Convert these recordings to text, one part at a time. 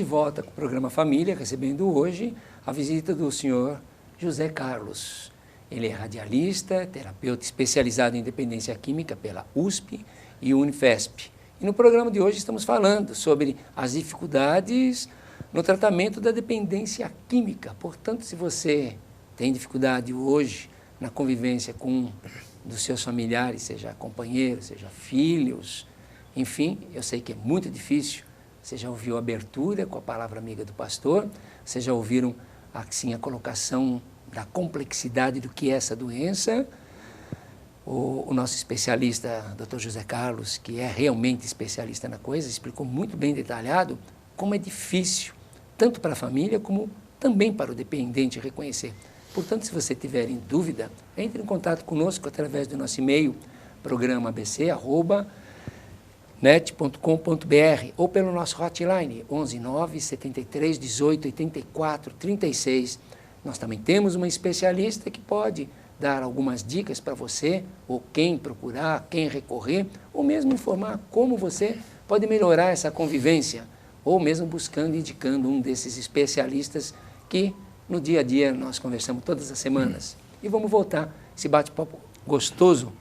volta com o programa Família, recebendo hoje a visita do senhor José Carlos. Ele é radialista, terapeuta especializado em dependência química pela USP e Unifesp. E no programa de hoje estamos falando sobre as dificuldades no tratamento da dependência química. Portanto, se você tem dificuldade hoje na convivência com um dos seus familiares, seja companheiros, seja filhos, enfim, eu sei que é muito difícil. Você já ouviu a abertura com a palavra amiga do pastor, vocês já ouviram assim, a colocação da complexidade do que é essa doença. O nosso especialista, Dr. José Carlos, que é realmente especialista na coisa, explicou muito bem detalhado como é difícil, tanto para a família como também para o dependente reconhecer. Portanto, se você tiver em dúvida, entre em contato conosco através do nosso e-mail, programaabc@net.com.br ou pelo nosso hotline 11 9 73 18 84 36. Nós também temos uma especialista que pode dar algumas dicas para você, ou quem procurar, quem recorrer, ou mesmo informar como você pode melhorar essa convivência, ou mesmo buscando, indicando um desses especialistas que no dia a dia nós conversamos todas as semanas. E vamos voltar esse bate-papo gostoso.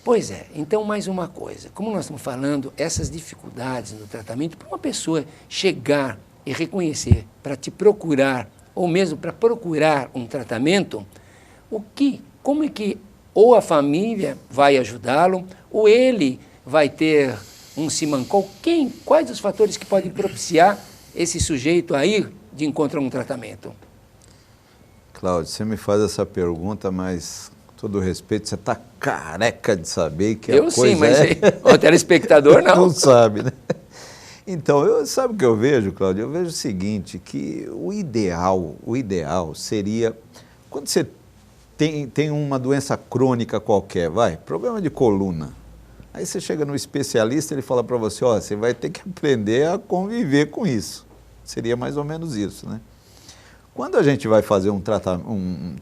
Pois é, então mais uma coisa, como nós estamos falando, essas dificuldades no tratamento, para uma pessoa chegar e reconhecer, para te procurar, ou mesmo para procurar um tratamento, como é que ou a família vai ajudá-lo, ou ele vai ter um simancol? Quais os fatores que podem propiciar esse sujeito a ir de encontro a um tratamento? Cláudio, você me faz essa pergunta, mas com todo respeito, você está careca de saber que a coisa sim, mas o telespectador não. Não sabe, né? Então, sabe o que eu vejo, Cláudio? Eu vejo o seguinte, que o ideal seria, quando você tem uma doença crônica qualquer, problema de coluna, aí você chega no especialista, ele fala para você, você vai ter que aprender a conviver com isso. Seria mais ou menos isso, né? Quando a gente vai fazer um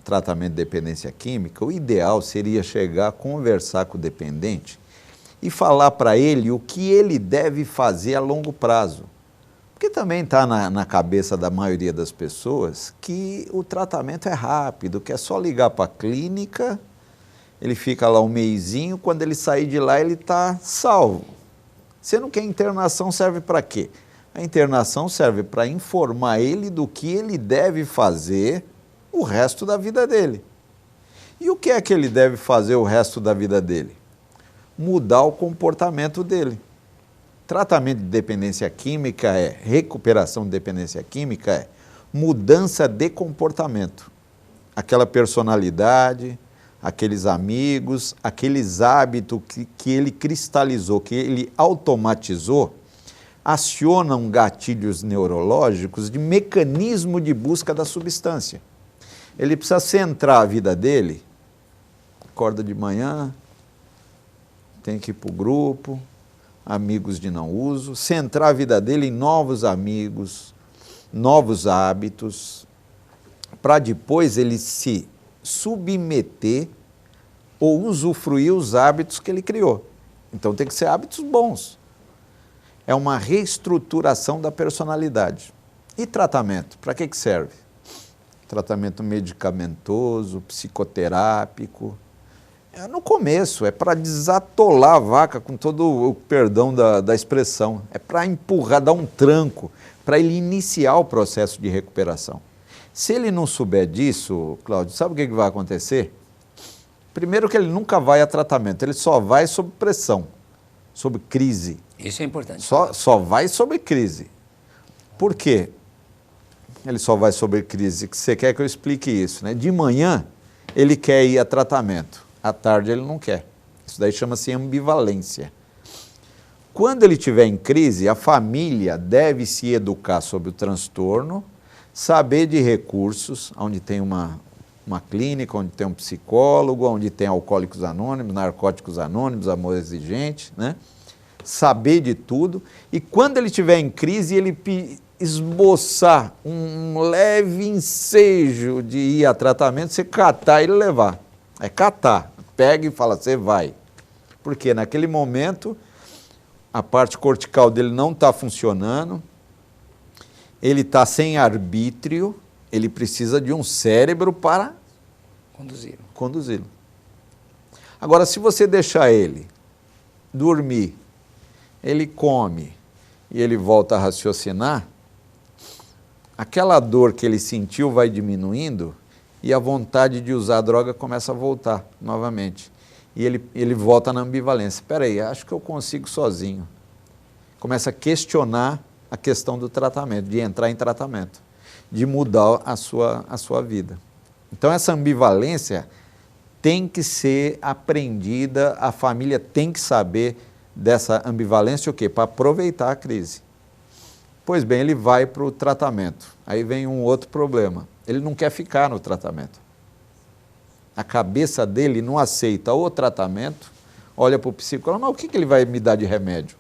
tratamento de dependência química, o ideal seria chegar, conversar com o dependente e falar para ele o que ele deve fazer a longo prazo. Porque também está na cabeça da maioria das pessoas que o tratamento é rápido, que é só ligar para a clínica, ele fica lá um mesinho, quando ele sair de lá ele está salvo. Sendo que a internação serve para quê? A internação serve para informar ele do que ele deve fazer o resto da vida dele. E o que é que ele deve fazer o resto da vida dele? Mudar o comportamento dele. Tratamento de dependência química recuperação de dependência química mudança de comportamento. Aquela personalidade, aqueles amigos, aqueles hábitos que ele cristalizou, que ele automatizou, acionam gatilhos neurológicos de mecanismo de busca da substância. Ele precisa centrar a vida dele, acorda de manhã, tem que ir para o grupo, amigos de não uso, centrar a vida dele em novos amigos, novos hábitos, para depois ele se submeter ou usufruir os hábitos que ele criou. Então tem que ser hábitos bons. É uma reestruturação da personalidade. E tratamento, para que serve? Tratamento medicamentoso, psicoterápico. No começo, é para desatolar a vaca, com todo o perdão da expressão. É para empurrar, dar um tranco, para ele iniciar o processo de recuperação. Se ele não souber disso, Cláudio, sabe o que vai acontecer? Primeiro que ele nunca vai a tratamento, ele só vai sob pressão, sob crise. Isso é importante. Só vai sob crise. Por quê? Ele só vai sob crise, que você quer que eu explique isso, né? De manhã, ele quer ir a tratamento. À tarde ele não quer. Isso daí chama-se ambivalência. Quando ele estiver em crise, a família deve se educar sobre o transtorno, saber de recursos, onde tem uma clínica, onde tem um psicólogo, onde tem alcoólicos anônimos, narcóticos anônimos, amor exigente, né? Saber de tudo. E quando ele estiver em crise, ele esboçar um leve ensejo de ir a tratamento, você catar e ele levar. É catar. Pega e fala, você vai. Porque naquele momento, a parte cortical dele não está funcionando, ele está sem arbítrio, ele precisa de um cérebro para conduzi-lo. Agora, se você deixar ele dormir, ele come e ele volta a raciocinar, aquela dor que ele sentiu vai diminuindo e a vontade de usar a droga começa a voltar novamente. E ele volta na ambivalência. Espera aí, acho que eu consigo sozinho. Começa a questionar a questão do tratamento, de entrar em tratamento, de mudar a sua vida. Então essa ambivalência tem que ser aprendida, a família tem que saber dessa ambivalência o quê? Para aproveitar a crise. Pois bem, ele vai para o tratamento. Aí vem um outro problema. Ele não quer ficar no tratamento. A cabeça dele não aceita o tratamento, olha para o psicólogo, mas o que ele vai me dar de remédio?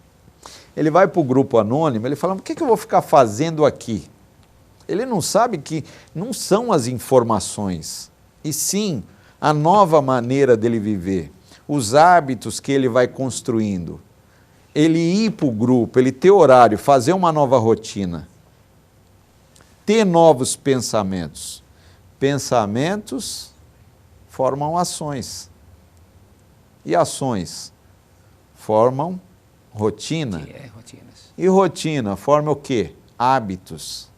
Ele vai para o grupo anônimo, ele fala, o que eu vou ficar fazendo aqui? Ele não sabe que não são as informações, e sim a nova maneira dele viver, os hábitos que ele vai construindo. Ele ir para o grupo, ele ter horário, fazer uma nova rotina, ter novos pensamentos. Pensamentos formam ações. E ações formam rotina. Rotinas. E rotina forma o quê? Hábitos.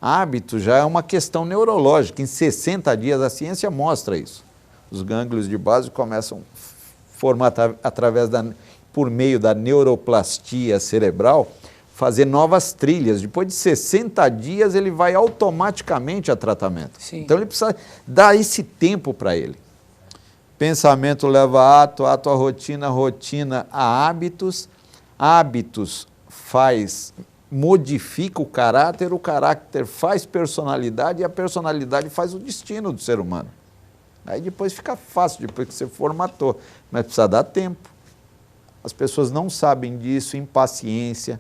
Hábito já é uma questão neurológica. Em 60 dias a ciência mostra isso. Os gânglios de base começam a formar por meio da neuroplastia cerebral, fazer novas trilhas. Depois de 60 dias ele vai automaticamente a tratamento. Sim. Então ele precisa dar esse tempo para ele. Pensamento leva a ato, ato a rotina a hábitos, hábitos modifica o caráter faz personalidade e a personalidade faz o destino do ser humano. Aí depois fica fácil, depois que você formatou, mas precisa dar tempo. As pessoas não sabem disso, impaciência.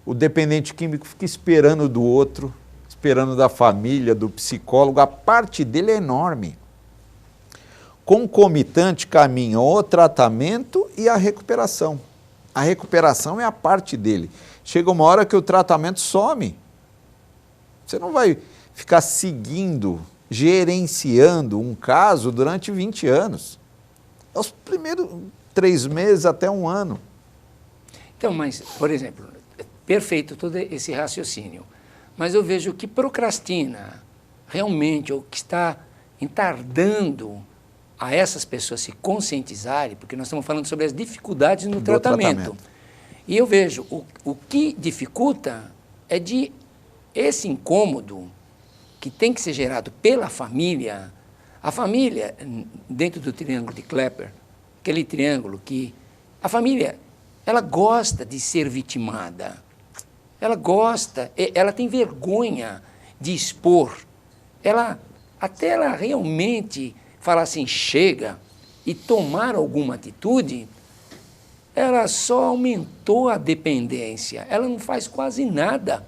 O dependente químico fica esperando do outro, esperando da família, do psicólogo, a parte dele é enorme. Concomitante caminham o tratamento e a recuperação. A recuperação é a parte dele. Chega uma hora que o tratamento some. Você não vai ficar seguindo, gerenciando um caso durante 20 anos. É os primeiros 3 meses até 1 ano. Então, mas, por exemplo, perfeito todo esse raciocínio, mas eu vejo que procrastina realmente, ou que está entardando a essas pessoas se conscientizarem, porque nós estamos falando sobre as dificuldades no tratamento. E eu vejo, o que dificulta é de esse incômodo que tem que ser gerado pela família. A família, dentro do triângulo de Klepper, aquele triângulo que a família, ela gosta de ser vitimada, ela gosta, ela tem vergonha de expor, até ela realmente falar assim, chega, e tomar alguma atitude, ela só aumentou a dependência, ela não faz quase nada.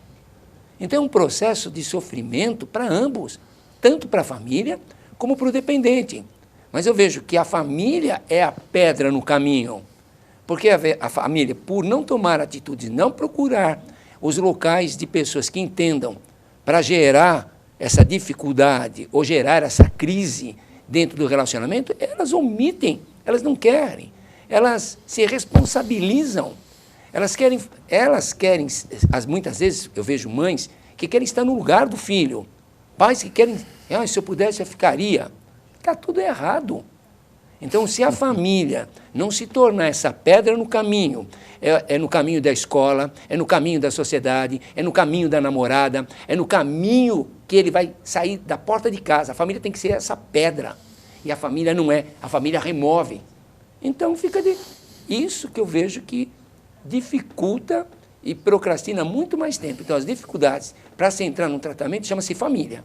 Então é um processo de sofrimento para ambos, tanto para a família como para o dependente. Mas eu vejo que a família é a pedra no caminho, porque a família, por não tomar atitudes, não procurar os locais de pessoas que entendam para gerar essa dificuldade ou gerar essa crise dentro do relacionamento, elas omitem, elas não querem, elas se responsabilizam, elas querem, muitas vezes eu vejo mães que querem estar no lugar do filho, pais que querem, se eu pudesse eu ficaria, está tudo errado. Então, se a família não se tornar essa pedra no caminho, é no caminho da escola, é no caminho da sociedade, é no caminho da namorada, é no caminho que ele vai sair da porta de casa. A família tem que ser essa pedra. E a família não é, a família remove. Então, fica isso que eu vejo que dificulta e procrastina muito mais tempo. Então, as dificuldades para se entrar num tratamento chama-se família.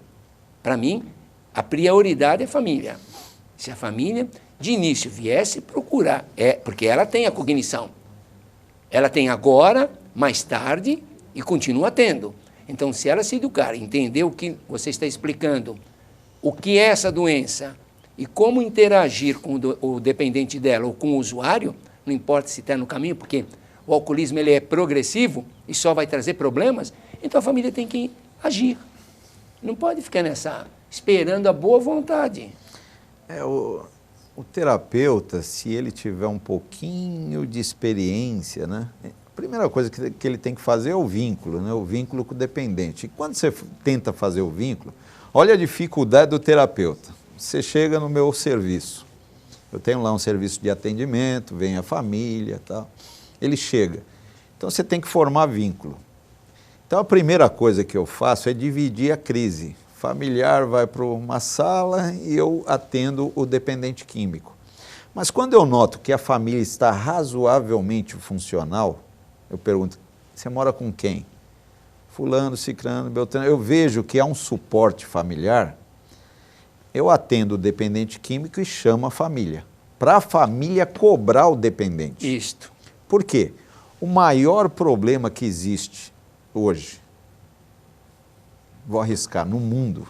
Para mim, a prioridade é família. Se a família, de início, viesse procurar, porque ela tem a cognição. Ela tem agora, mais tarde, e continua tendo. Então, se ela se educar, entender o que você está explicando, o que é essa doença e como interagir com o dependente dela ou com o usuário, não importa se está no caminho, porque o alcoolismo ele é progressivo e só vai trazer problemas, Então a família tem que agir. Não pode ficar esperando a boa vontade. O terapeuta, se ele tiver um pouquinho de experiência, né? A primeira coisa que ele tem que fazer é o vínculo, né? O vínculo com o dependente. E quando você tenta fazer o vínculo, olha a dificuldade do terapeuta. Você chega no meu serviço, eu tenho lá um serviço de atendimento, vem a família e tal, ele chega. Então você tem que formar vínculo. Então a primeira coisa que eu faço é dividir a crise. Familiar vai para uma sala e eu atendo o dependente químico. Mas quando eu noto que a família está razoavelmente funcional, eu pergunto, você mora com quem? Fulano, ciclano, beltrano. Eu vejo que há um suporte familiar, eu atendo o dependente químico e chamo a família. Para a família cobrar o dependente. Isto. Por quê? O maior problema que existe hoje, vou arriscar, no mundo,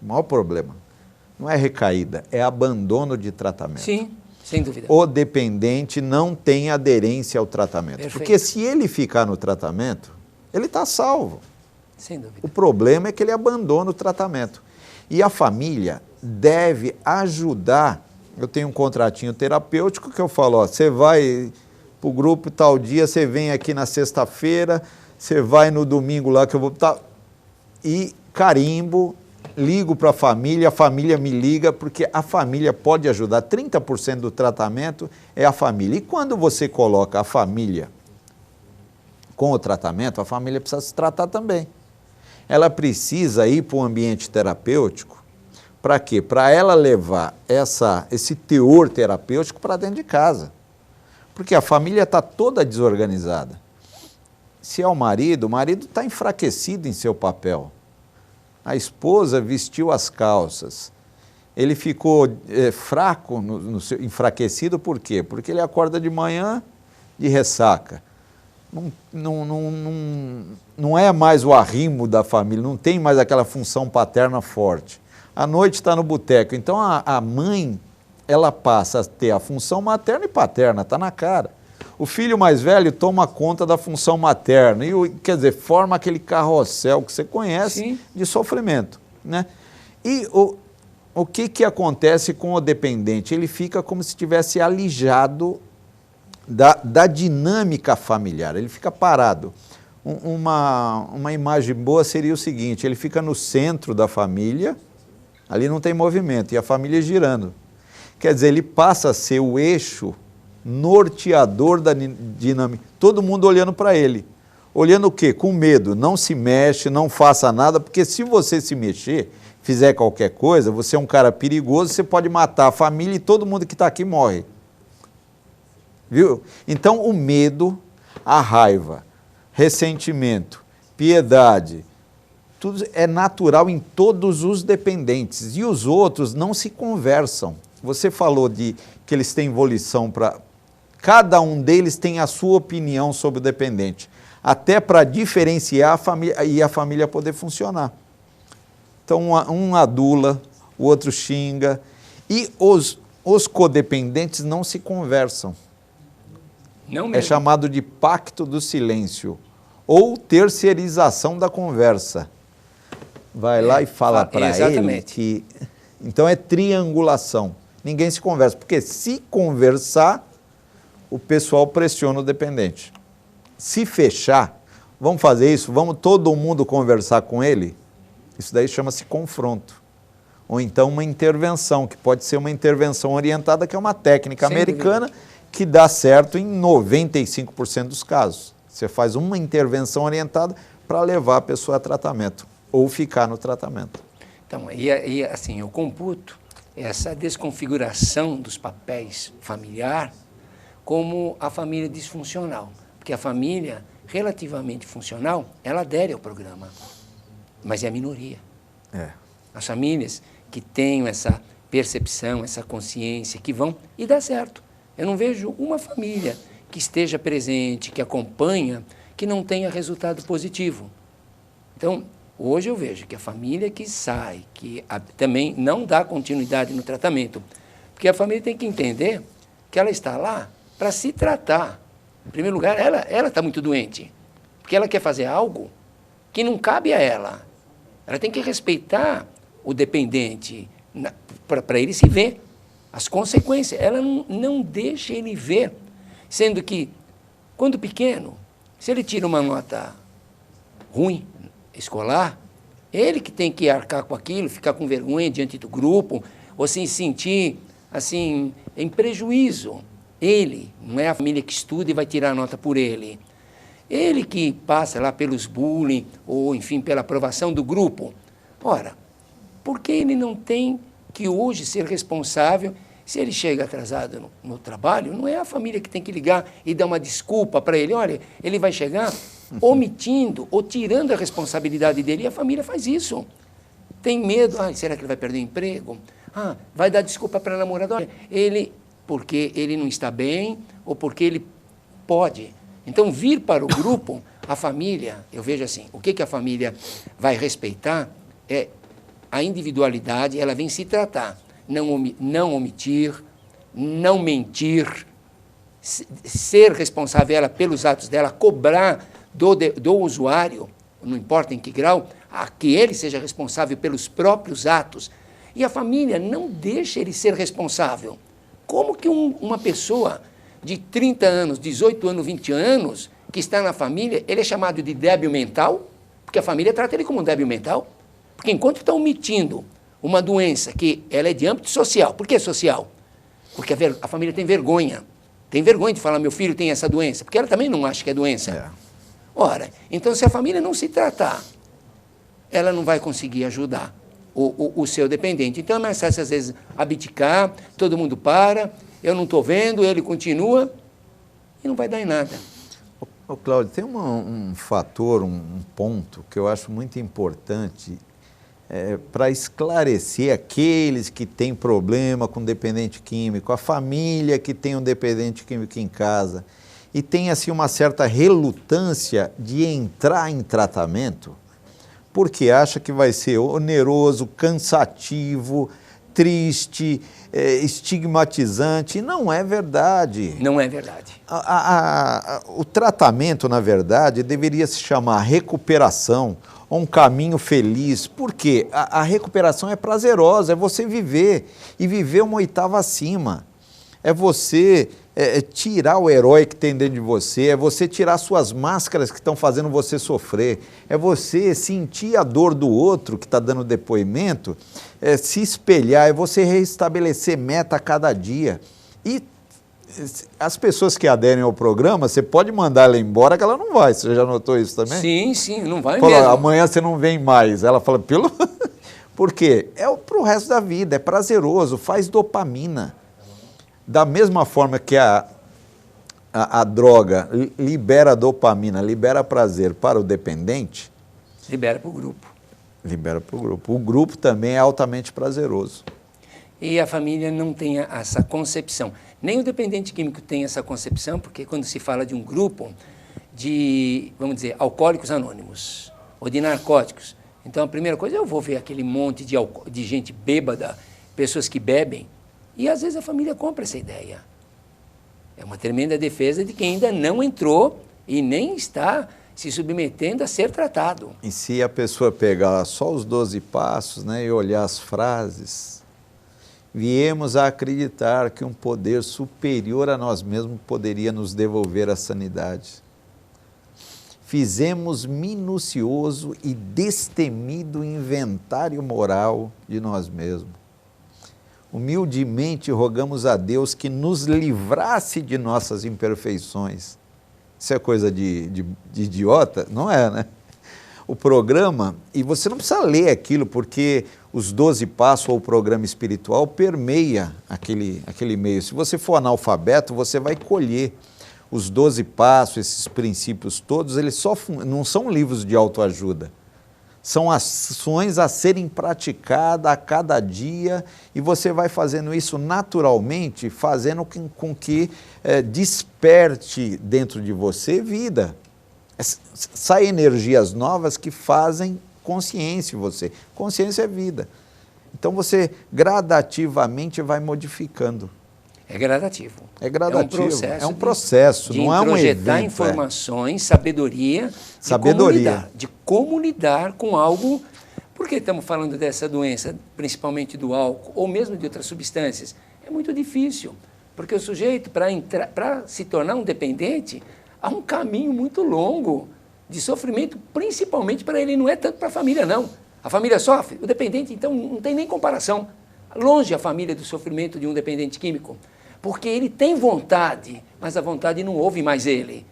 o maior problema não é recaída, é abandono de tratamento. Sim, sem dúvida. O dependente não tem aderência ao tratamento. Perfeito. Porque se ele ficar no tratamento, ele está salvo. Sem dúvida. O problema é que ele abandona o tratamento. E a família deve ajudar. Eu tenho um contratinho terapêutico que eu falo, ó, você vai para o grupo tal dia, você vem aqui na sexta-feira, você vai no domingo lá que eu vou... E carimbo, ligo para a família me liga, porque a família pode ajudar. 30% do tratamento é a família. E quando você coloca a família com o tratamento, a família precisa se tratar também. Ela precisa ir para o ambiente terapêutico. Para quê? Para ela levar esse teor terapêutico para dentro de casa. Porque a família está toda desorganizada. Se é o marido está enfraquecido em seu papel. A esposa vestiu as calças. Ele ficou fraco, enfraquecido por quê? Porque ele acorda de manhã de ressaca. Não é mais o arrimo da família, não tem mais aquela função paterna forte. À noite está no boteco. Então a mãe, ela passa a ter a função materna e paterna, está na cara. O filho mais velho toma conta da função materna e, quer dizer, forma aquele carrossel que você conhece. Sim. De sofrimento, né? E o que acontece com o dependente? Ele fica como se estivesse alijado da dinâmica familiar, ele fica parado. Uma imagem boa seria o seguinte, ele fica no centro da família, ali não tem movimento, e a família girando. Quer dizer, ele passa a ser o eixo norteador da dinâmica, todo mundo olhando para ele. Olhando o quê? Com medo, não se mexe, não faça nada, porque se você se mexer, fizer qualquer coisa, você é um cara perigoso, você pode matar a família e todo mundo que está aqui morre. Viu? Então o medo, a raiva, ressentimento, piedade, tudo é natural em todos os dependentes e os outros não se conversam. Você falou que eles têm volição para... Cada um deles tem a sua opinião sobre o dependente, até para diferenciar a família e a família poder funcionar. Então, um adula, o outro xinga, e os codependentes não se conversam. Não mesmo. É chamado de pacto do silêncio, ou terceirização da conversa. Vai lá e fala para ele que... Então, é triangulação. Ninguém se conversa, porque se conversar, o pessoal pressiona o dependente. Se fechar, vamos fazer isso, vamos todo mundo conversar com ele, isso daí chama-se confronto. Ou então uma intervenção, que pode ser uma intervenção orientada, que é uma técnica americana que dá certo em 95% dos casos. Você faz uma intervenção orientada para levar a pessoa a tratamento, ou ficar no tratamento. Então, assim, eu computo essa desconfiguração dos papéis familiar como a família disfuncional. Porque a família relativamente funcional, ela adere ao programa, mas é a minoria. As famílias que têm essa percepção, essa consciência, que vão e dá certo. Eu não vejo uma família que esteja presente, que acompanha, que não tenha resultado positivo. Então, hoje eu vejo que a família que sai, que também não dá continuidade no tratamento, porque a família tem que entender que ela está lá para se tratar. Em primeiro lugar, ela está muito doente, porque ela quer fazer algo que não cabe a ela. Ela tem que respeitar o dependente para ele se ver as consequências. Ela não deixa ele ver, sendo que, quando pequeno, se ele tira uma nota ruim, escolar, ele que tem que arcar com aquilo, ficar com vergonha diante do grupo, ou se sentir assim, em prejuízo. Ele, não é a família que estuda e vai tirar a nota por ele. Ele que passa lá pelos bullying, ou enfim, pela aprovação do grupo. Ora, por que ele não tem que hoje ser responsável? Se ele chega atrasado no trabalho, não é a família que tem que ligar e dar uma desculpa para ele. Olha, ele vai chegar omitindo ou tirando a responsabilidade dele, e a família faz isso. Tem medo, será que ele vai perder o emprego? Vai dar desculpa para a namorada, olha, porque ele não está bem ou porque ele pode. Então, vir para o grupo, a família, eu vejo assim, o que a família vai respeitar é a individualidade, ela vem se tratar. Não omitir, não mentir, ser responsável ela pelos atos dela, cobrar do usuário, não importa em que grau, que ele seja responsável pelos próprios atos. E a família não deixa ele ser responsável. Como que uma pessoa de 30 anos, 18 anos, 20 anos, que está na família, ele é chamado de débil mental, porque a família trata ele como um débil mental? Porque enquanto está omitindo uma doença que ela é de âmbito social. Por que social? Porque a família tem vergonha. Tem vergonha de falar, meu filho tem essa doença, porque ela também não acha que é doença. Ora, então se a família não se tratar, ela não vai conseguir ajudar o seu dependente. Então é mais fácil, às vezes, abdicar, todo mundo para, eu não estou vendo, ele continua, e não vai dar em nada. Cláudio, tem um fator, um ponto que eu acho muito importante para esclarecer aqueles que têm problema com dependente químico, a família que tem um dependente químico em casa e tem assim uma certa relutância de entrar em tratamento, porque acha que vai ser oneroso, cansativo, triste, estigmatizante, e não é verdade. Não é verdade. O tratamento, na verdade, deveria se chamar recuperação, ou um caminho feliz, porque a recuperação é prazerosa, é você viver, e viver uma oitava acima. É você tirar o herói que tem dentro de você, é você tirar suas máscaras que estão fazendo você sofrer, é você sentir a dor do outro que está dando depoimento, se espelhar, é você restabelecer meta a cada dia. E as pessoas que aderem ao programa, você pode mandar ela embora que ela não vai, você já notou isso também? Sim, não vai fala, mesmo. Amanhã você não vem mais. Ela fala, por quê? É para o resto da vida, é prazeroso, faz dopamina. Da mesma forma que a droga libera dopamina, libera prazer para o dependente... Libera para o grupo. Libera para o grupo. O grupo também é altamente prazeroso. E a família não tem essa concepção. Nem o dependente químico tem essa concepção, porque quando se fala de um grupo de, vamos dizer, alcoólicos anônimos ou de narcóticos, então a primeira coisa, eu vou ver aquele monte de gente bêbada, pessoas que bebem, e às vezes a família compra essa ideia. É uma tremenda defesa de quem ainda não entrou e nem está se submetendo a ser tratado. E se a pessoa pegar só os 12 passos, né, e olhar as frases, viemos a acreditar que um poder superior a nós mesmos poderia nos devolver a sanidade. Fizemos minucioso e destemido inventário moral de nós mesmos. Humildemente rogamos a Deus que nos livrasse de nossas imperfeições. Isso é coisa de idiota? Não é, né? O programa, e você não precisa ler aquilo, porque os 12 passos ou o programa espiritual permeia aquele meio. Se você for analfabeto, você vai colher os 12 passos, esses princípios todos, eles não são livros de autoajuda. São ações a serem praticadas a cada dia e você vai fazendo isso naturalmente, fazendo com que desperte dentro de você vida. Saem energias novas que fazem consciência em você. Consciência é vida. Então você gradativamente vai modificando. É gradativo. É gradativo. É um processo, de não é um evento. introjetar informações, sabedoria, de como lidar com algo. Por que estamos falando dessa doença, principalmente do álcool, ou mesmo de outras substâncias? É muito difícil, porque o sujeito, para se tornar um dependente, há um caminho muito longo de sofrimento, principalmente para ele, não é tanto para a família, não. A família sofre, o dependente, então, não tem nem comparação. Longe a família do sofrimento de um dependente químico, porque ele tem vontade, mas a vontade não ouve mais ele.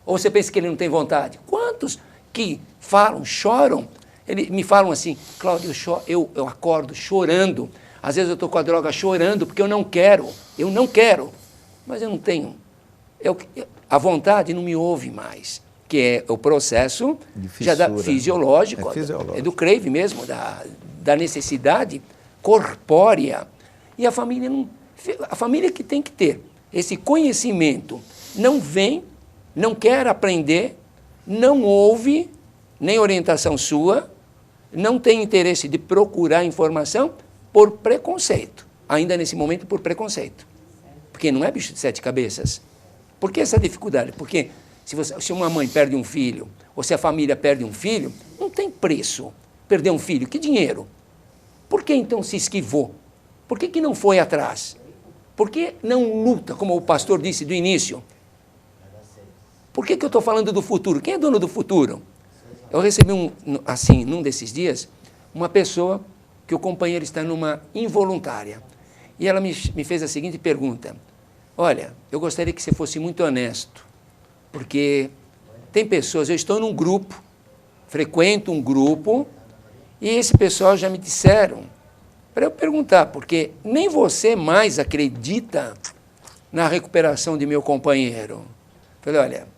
Ou você pensa que ele não tem vontade? Quantos que falam, choram, me falam assim, Cláudio, eu acordo chorando, às vezes eu estou com a droga chorando porque eu não quero, mas eu não tenho. A vontade não me ouve mais, que é o processo fisiológico, é do crave mesmo, da necessidade corpórea. E a família que tem que ter esse conhecimento, não vem, não quer aprender, não ouve nem orientação sua, não tem interesse de procurar informação por preconceito, ainda nesse momento por preconceito. Porque não é bicho de 7 cabeças. Por que essa dificuldade? Porque se uma mãe perde um filho, ou se a família perde um filho, não tem preço perder um filho. Que dinheiro? Por que então se esquivou? Por que não foi atrás? Por que não luta, como o pastor disse do início? Por que eu estou falando do futuro? Quem é dono do futuro? Eu recebi, num desses dias, uma pessoa que o companheiro está numa involuntária. E ela me fez a seguinte pergunta. Olha, eu gostaria que você fosse muito honesto, porque tem pessoas, eu estou num grupo, frequento um grupo, e esse pessoal já me disseram, para eu perguntar, porque nem você mais acredita na recuperação de meu companheiro. Falei, olha,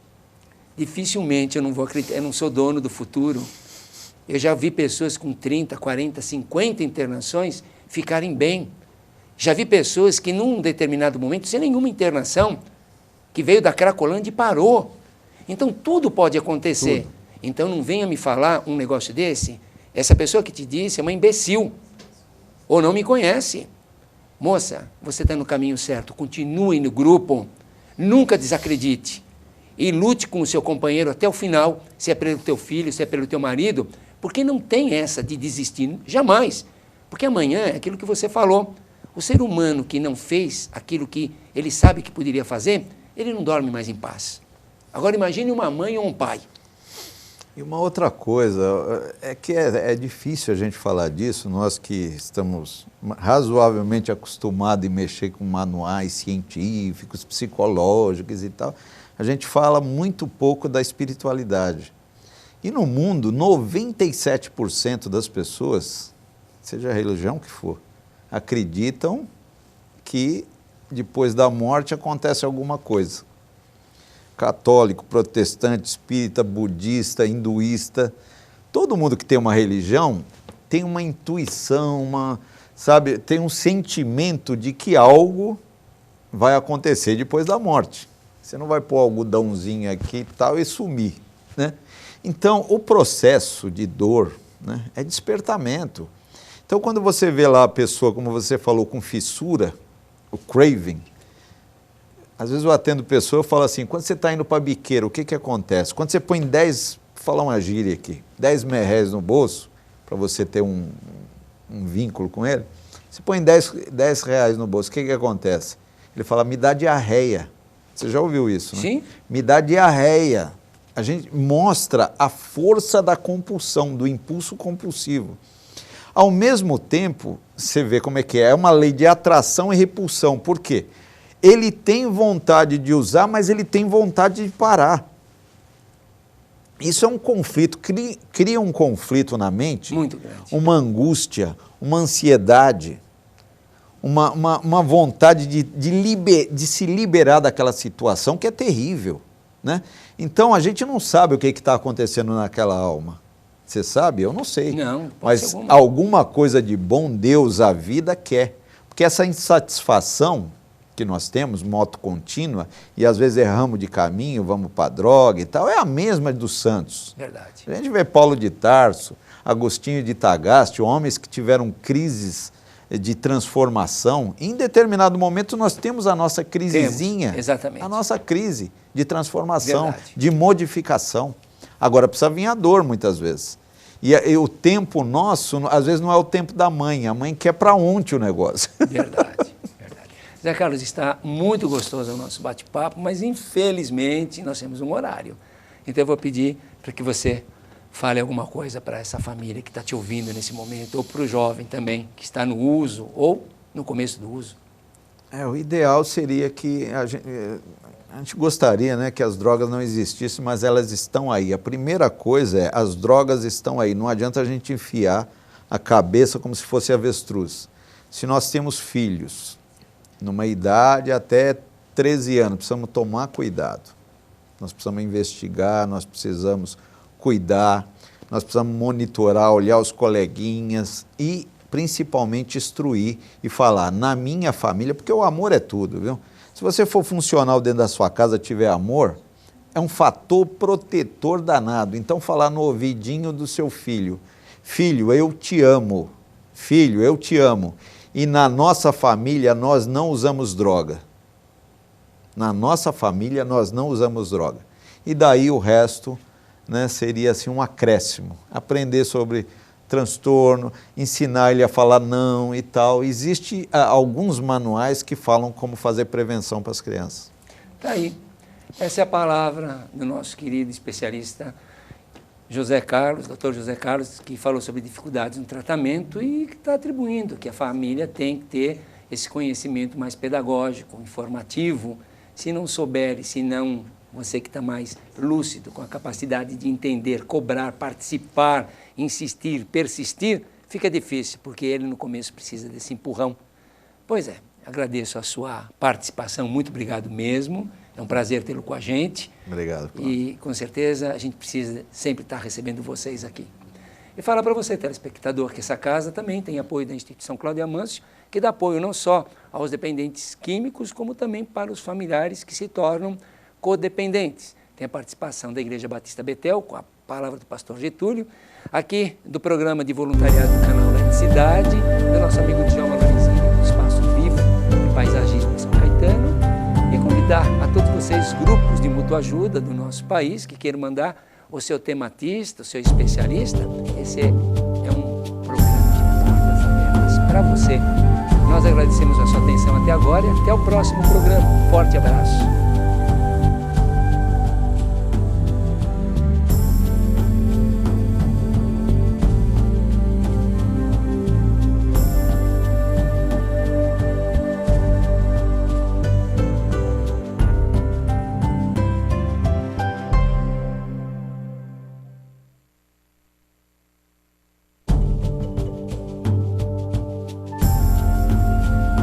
dificilmente eu não vou acreditar, eu não sou dono do futuro. Eu já vi pessoas com 30, 40, 50 internações ficarem bem. Já vi pessoas que num determinado momento, sem nenhuma internação, que veio da Cracolândia e parou. Então tudo pode acontecer. Tudo. Então não venha me falar um negócio desse. Essa pessoa que te disse é uma imbecil. Ou não me conhece. Moça, você está no caminho certo. Continue no grupo. Nunca desacredite. E lute com o seu companheiro até o final, se é pelo teu filho, se é pelo teu marido, porque não tem essa de desistir, jamais. Porque amanhã é aquilo que você falou. O ser humano que não fez aquilo que ele sabe que poderia fazer, ele não dorme mais em paz. Agora imagine uma mãe ou um pai. E uma outra coisa, é que é difícil a gente falar disso, nós que estamos razoavelmente acostumados em mexer com manuais científicos, psicológicos e tal, a gente fala muito pouco da espiritualidade. E no mundo, 97% das pessoas, seja a religião que for, acreditam que depois da morte acontece alguma coisa. Católico, protestante, espírita, budista, hinduísta, todo mundo que tem uma religião tem uma intuição, tem um sentimento de que algo vai acontecer depois da morte. Você não vai pôr algodãozinho aqui e tal e sumir, né? Então, o processo de dor, né, é despertamento. Então, quando você vê lá a pessoa, como você falou, com fissura, o craving, às vezes eu atendo pessoa, eu falo assim, quando você está indo para a biqueira, o que acontece? Quando você põe 10, vou falar uma gíria aqui, 10 merréis no bolso, para você ter um vínculo com ele, você põe 10 reais no bolso, o que acontece? Ele fala, me dá diarreia. Você já ouviu isso, né? Sim. Me dá diarreia. A gente mostra a força da compulsão, do impulso compulsivo. Ao mesmo tempo, você vê como é uma lei de atração e repulsão. Por quê? Ele tem vontade de usar, mas ele tem vontade de parar. Isso é um conflito, cria um conflito na mente, muito grande. Uma angústia, uma ansiedade, uma vontade de se liberar daquela situação que é terrível, né? Então, a gente não sabe o que está acontecendo naquela alma. Você sabe? Eu não sei. Não, mas alguma coisa de bom Deus, a vida quer. Porque essa insatisfação que nós temos, moto contínua, e às vezes erramos de caminho, vamos para a droga e tal, é a mesma dos santos. Verdade. A gente vê Paulo de Tarso, Agostinho de Tagaste, homens que tiveram crises de transformação, em determinado momento nós temos a nossa crisezinha, exatamente. A nossa crise de transformação, Verdade. de modificação. Agora precisa vir a dor muitas vezes. E o tempo nosso, às vezes não é o tempo da mãe, a mãe quer para ontem o negócio. Verdade, verdade. Zé Carlos, está muito gostoso o nosso bate-papo, mas infelizmente nós temos um horário. Então eu vou pedir para que você fale alguma coisa para essa família que está te ouvindo nesse momento, ou para o jovem também, que está no uso, ou no começo do uso. O ideal seria que a gente gostaria, né, que as drogas não existissem, mas elas estão aí. A primeira coisa é, as drogas estão aí, não adianta a gente enfiar a cabeça como se fosse avestruz. Se nós temos filhos, numa idade até 13 anos, precisamos tomar cuidado. Nós precisamos investigar, nós precisamos cuidar, nós precisamos monitorar, olhar os coleguinhas e principalmente instruir e falar na minha família, porque o amor é tudo, viu? Se você for funcional dentro da sua casa, tiver amor, é um fator protetor danado. Então falar no ouvidinho do seu filho, filho, eu te amo, filho, eu te amo. E na nossa família nós não usamos droga. Na nossa família nós não usamos droga. E daí o resto, né, seria assim um acréscimo, aprender sobre transtorno, ensinar ele a falar não e tal. Existem alguns manuais que falam como fazer prevenção para as crianças. Está aí. Essa é a palavra do nosso querido especialista José Carlos, doutor José Carlos, que falou sobre dificuldades no tratamento e que está atribuindo que a família tem que ter esse conhecimento mais pedagógico, informativo. Se não souber e se não... Você que está mais lúcido, com a capacidade de entender, cobrar, participar, insistir, persistir, fica difícil, porque ele no começo precisa desse empurrão. Pois é, agradeço a sua participação, muito obrigado mesmo, é um prazer tê-lo com a gente. Obrigado, Cláudio. E com certeza a gente precisa sempre estar recebendo vocês aqui. E falar para você, telespectador, que essa casa também tem apoio da Instituição Cláudio Amâncio, que dá apoio não só aos dependentes químicos, como também para os familiares que se tornam codependentes. Tem a participação da Igreja Batista Betel, com a palavra do pastor Getúlio, aqui do programa de voluntariado do canal Laicidade, do nosso amigo Djalma Lorenzinho, do Espaço Vivo, do Paisagismo de São Caetano, e convidar a todos vocês, grupos de mútua ajuda do nosso país, que queiram mandar o seu tematista, o seu especialista. Esse é um programa de portas abertas para você. Nós agradecemos a sua atenção até agora e até o próximo programa. Forte abraço.